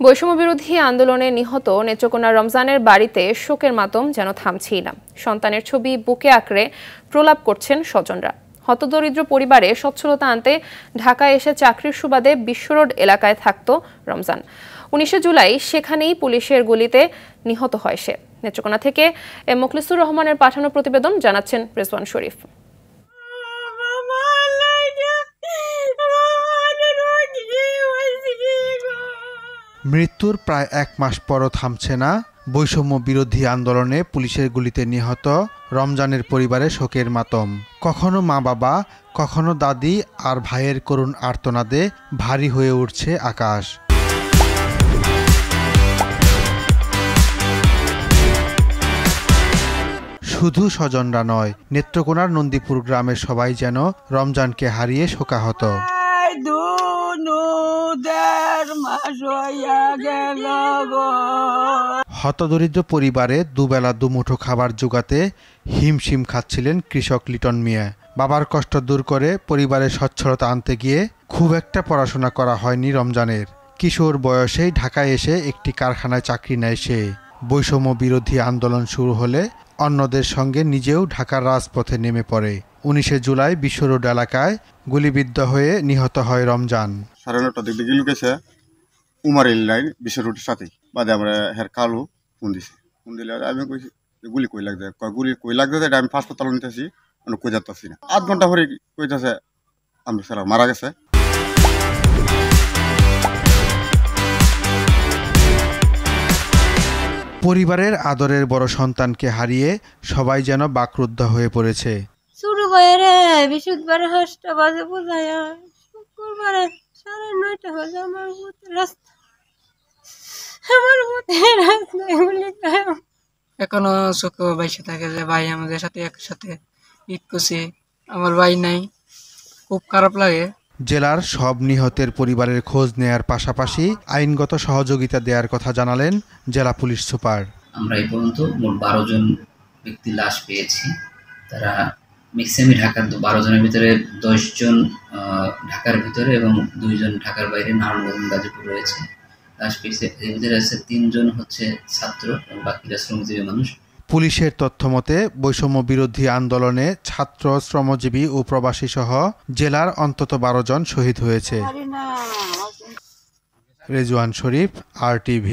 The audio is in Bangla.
বৈষম্য বিরোধী আন্দোলনে নিহত নেত্রকোনা রমজানের বাড়িতে শোকের মাতম যেন থামছেই না। সন্তানের ছবি বুকে আঁকড়ে প্রলাপ করছেন স্বজনরা। হতদরিদ্র পরিবারে সচ্ছলতা আনতে ঢাকায় এসে চাকরির সুবাদে বিশ্বরোড এলাকায় থাকত রমজান। 19 জুলাই সেখানেই পুলিশের গুলিতে নিহত হয় সে। নেত্রকোনা থেকে এম মুখলিসুর রহমানের পাঠানো প্রতিবেদন জানাচ্ছেন রেজওয়ান শরীফ। মৃত্যুর প্রায় 1 মাস পরও থামছে না বৈষম্য বিরোধী আন্দোলনে পুলিশের গুলিতে নিহত রমজানের পরিবারে শোকের মাতম। কখনো মা বাবা, কখনো দাদি আর ভাইয়ের করুণ আর্তনাদে ভারী হয়ে উঠছে আকাশ। শুধু স্বজনরা নয়, নেত্রকোনার নন্দীপুর গ্রামের সবাই যেন রমজানকে হারিয়ে শোকাহত। হতদরিদ্র পরিবারে দুবেলা দুমুঠো খাবার জোগাতে হিমশিম খাচ্ছিলেন কৃষক লিটন মিয়া। বাবার কষ্ট দূর করে পরিবারের সচ্ছলতা আনতে গিয়ে খুব একটা পড়াশোনা করা হয়নি রমজানের। কিশোর বয়সেই ঢাকায় এসে একটি কারখানায় চাকরি নেয় সে। বৈষম্য বিরোধী আন্দোলন শুরু হলে অন্যদের সঙ্গে নিজেও ঢাকার রাজপথে নেমে পড়ে। 19 জুলাই বিশ্বরোড এলাকায় গুলিবিদ্ধ হয়ে নিহত হয় রমজান। 9:30 দিকে গিয়ে লুকেছে উমার লাইন বিশ্বরোডের সাথে বাদে আমরা হের কালু ফোন দিছি। ফোন দিলে আমি কইছি গুলি কই লাগবে, গুলি কই লাগবে, এটা আমি হাসপাতালে নিতেছি, আমি কই যাচ্ছি না। 8 ঘন্টা পরে কইতাছে আমরা সারা মারা গেছে। পরিবারের আদরের বড় সন্তানকে হারিয়ে সবাই যেন বাকরুদ্ধ হয়ে পড়েছে। শুরু হয়ে রে বৃহস্পতিবার 8টা বাজে বোঝায়, শুক্রবারে 9:30 বাজে আমার রাস্তা এখনো চোখ বাইসে থাকে যে ভাই আমাদের সাথে একসাথে ঈদ করছি, আমার ভাই নাই, খুব খারাপ লাগে। জেলার সব নিহতের পরিবারের খোঁজ নেয়ার পাশাপাশি আইনগত সহযোগিতা দেওয়ার কথা জানালেন জেলা পুলিশ সুপার। আমরা এই পর্যন্ত মোট 12 জন ব্যক্তি লাশ পেয়েছি। তারা ম্যাক্সিমাম ঢাকার 12 জনের ভিতরে 10 জন ঢাকার ভিতরে এবং 2 জন ঢাকার বাইরে নারায়ণগঞ্জ গাজীপুর রয়েছে। লাশ পেয়েছে, এর ভিতরে আছে 3 জন হচ্ছে ছাত্র এবং বাকিরা শ্রমজীবী মানুষ। পুলিশের তথ্যমতে বৈষম্য বিরোধী আন্দোলনে ছাত্র, শ্রমজীবী ও প্রবাসী সহ জেলার অন্তত 12 জন শহীদ হয়েছে। রেজওয়ান শরীফ, RTV।